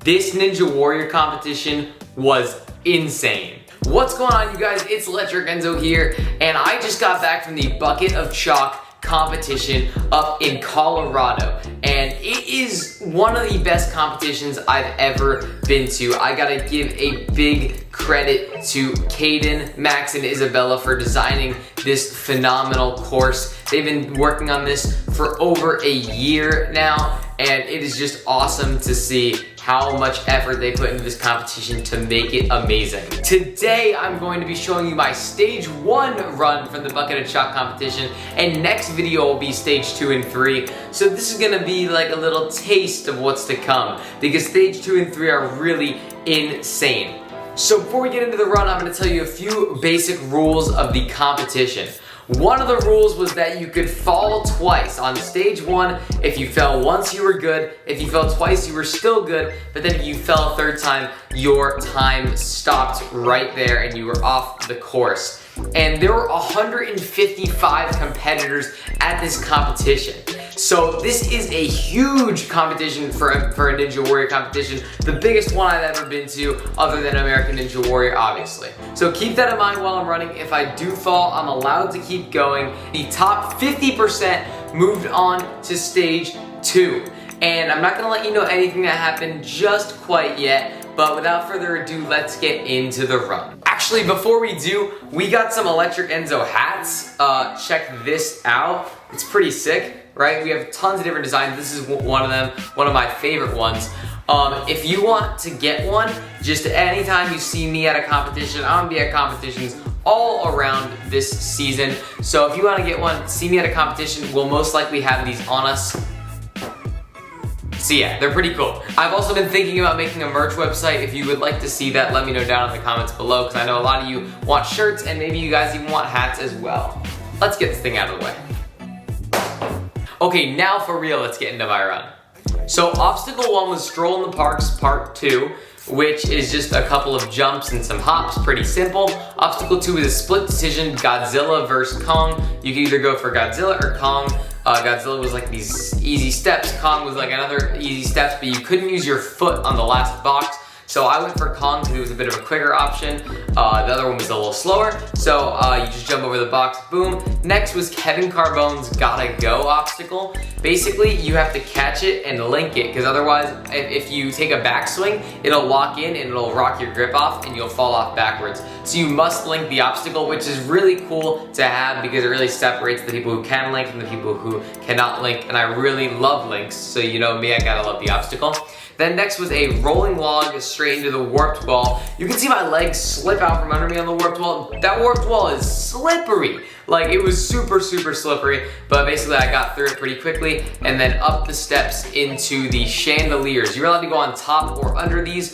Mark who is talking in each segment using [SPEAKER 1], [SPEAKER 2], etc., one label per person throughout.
[SPEAKER 1] This Ninja Warrior competition was insane. What's going on, you guys? It's 𝗦𝗛𝗘𝗖𝗜𝗔 here, and I just got back from the Bucket of Chalk competition up in Colorado, and it is one of the best competitions I've ever been to. I gotta give a big credit to Caden, Max, and Isabella for designing this phenomenal course. They've been working on this for over a year now, and it is just awesome to see how much effort they put into this competition to make it amazing. Today, I'm going to be showing you my stage 1 run from the Bucket of Chalk competition, and next video will be stage 2 and 3. So this is gonna be like a little taste of what's to come, because stage 2 and 3 are really insane. So before we get into the run, I'm gonna tell you a few basic rules of the competition. One of the rules was that you could fall twice. On stage 1, if you fell once, you were good. If you fell twice, you were still good. But then if you fell a third time, your time stopped right there and you were off the course. And there were 155 competitors at this competition. So this is a huge competition for a Ninja Warrior competition. The biggest one I've ever been to, other than American Ninja Warrior, obviously. So keep that in mind while I'm running. If I do fall, I'm allowed to keep going. The top 50% moved on to stage 2. And I'm not gonna let you know anything that happened just quite yet, but without further ado, let's get into the run. Actually, before we do, we got some 𝗦𝗛𝗘𝗖𝗜𝗔𝗟 hats. Check this out. It's pretty sick. Right? We have tons of different designs. This is one of them, one of my favorite ones. If you want to get one, just anytime you see me at a competition, I'm gonna be at competitions all around this season. So if you want to get one, see me at a competition. We'll most likely have these on us. So yeah, they're pretty cool. I've also been thinking about making a merch website. If you would like to see that, let me know down in the comments below, because I know a lot of you want shirts and maybe you guys even want hats as well. Let's get this thing out of the way. Okay, now for real, let's get into my run. So obstacle 1 was Stroll in the Parks Part 2, which is just a couple of jumps and some hops, pretty simple. Obstacle 2 is a split decision, Godzilla versus Kong. You can either go for Godzilla or Kong. Godzilla was like these easy steps, Kong was like another easy steps, but you couldn't use your foot on the last box. So I went for Kong because it was a bit of a quicker option. The other one was a little slower. So you just jump over the box, boom. Next was Kevin Carbone's Gotta Go obstacle. Basically, you have to catch it and link it, because otherwise, if you take a backswing, it'll lock in and it'll rock your grip off and you'll fall off backwards. So you must link the obstacle, which is really cool to have because it really separates the people who can link from the people who cannot link. And I really love links, so you know me, I gotta love the obstacle. Then next was a rolling log straight into the warped wall. You can see my legs slip out from under me on the warped wall. That warped wall is slippery. Like, it was super, super slippery, but basically I got through it pretty quickly, and then up the steps into the chandeliers. You're allowed to go on top or under these.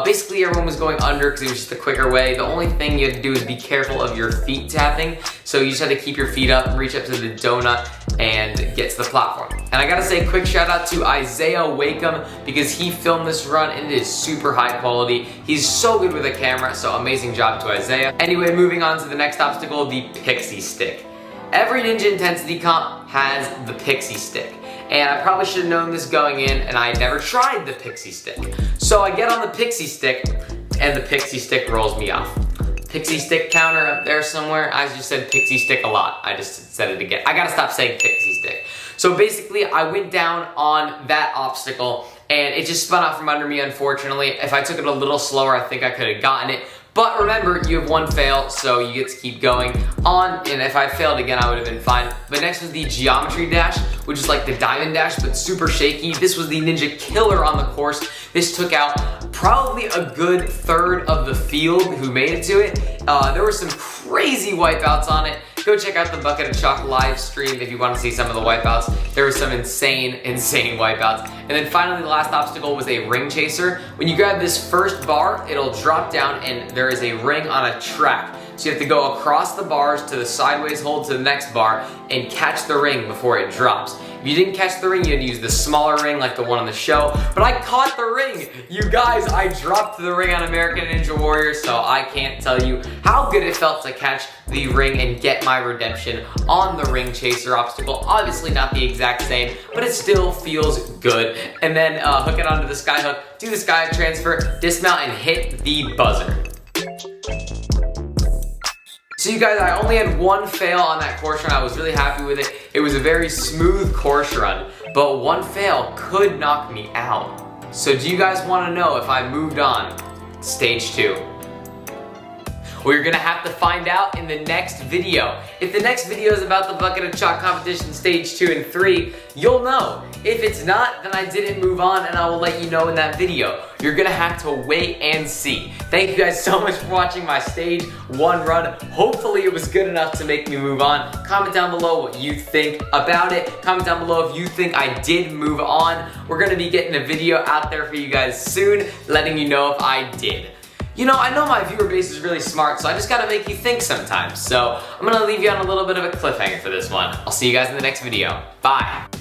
[SPEAKER 1] Basically everyone was going under because it was just a quicker way. The only thing you had to do is be careful of your feet tapping. So you just had to keep your feet up, reach up to the donut, and get to the platform. And I gotta say, quick shout out to 𝗖𝗛𝗚𝗥𝗧𝗦, because he filmed this run and it is super high quality. He's so good with a camera, so amazing job to 𝗖𝗛𝗚. Anyway, moving on to the next obstacle, the pixie stick. Every ninja intensity comp has the pixie stick. And I probably should have known this going in, and I had never tried the pixie stick. So I get on the pixie stick, and the pixie stick rolls me off. Pixie stick counter up there somewhere. I just said pixie stick a lot. I just said it again. I gotta stop saying pixie stick. So basically, I went down on that obstacle, and it just spun out from under me, unfortunately. If I took it a little slower, I think I could have gotten it. But remember, you have one fail, so you get to keep going on, and if I failed again, I would have been fine. But next was the geometry dash, which is like the diamond dash, but super shaky. This was the ninja killer on the course. This took out probably a good third of the field who made it to it. There were some crazy wipeouts on it. Go check out the Bucket of Chalk live stream if you want to see some of the wipeouts. There were some insane, insane wipeouts. And then finally, the last obstacle was a ring chaser. When you grab this first bar, it'll drop down and there is a ring on a track. So you have to go across the bars to the sideways hold to the next bar and catch the ring before it drops. If you didn't catch the ring, you had to use the smaller ring like the one on the show. But I caught the ring! You guys, I dropped the ring on American Ninja Warrior, so I can't tell you how good it felt to catch the ring and get my redemption on the ring chaser obstacle. Obviously not the exact same, but it still feels good. And then hook it onto the sky hook, do the sky hook transfer, dismount, and hit the buzzer. So you guys, I only had one fail on that course run. I was really happy with it. It was a very smooth course run, but one fail could knock me out. So do you guys want to know if I moved on to stage 2? Well, you're gonna have to find out in the next video. If the next video is about the bucket of chalk competition stage 2 and 3, you'll know. If it's not, then I didn't move on and I will let you know in that video. You're gonna have to wait and see. Thank you guys so much for watching my stage 1 run. Hopefully it was good enough to make me move on. Comment down below what you think about it. Comment down below if you think I did move on. We're gonna be getting a video out there for you guys soon, letting you know if I did. You know, I know my viewer base is really smart, so I just gotta make you think sometimes. So I'm gonna leave you on a little bit of a cliffhanger for this one. I'll see you guys in the next video. Bye.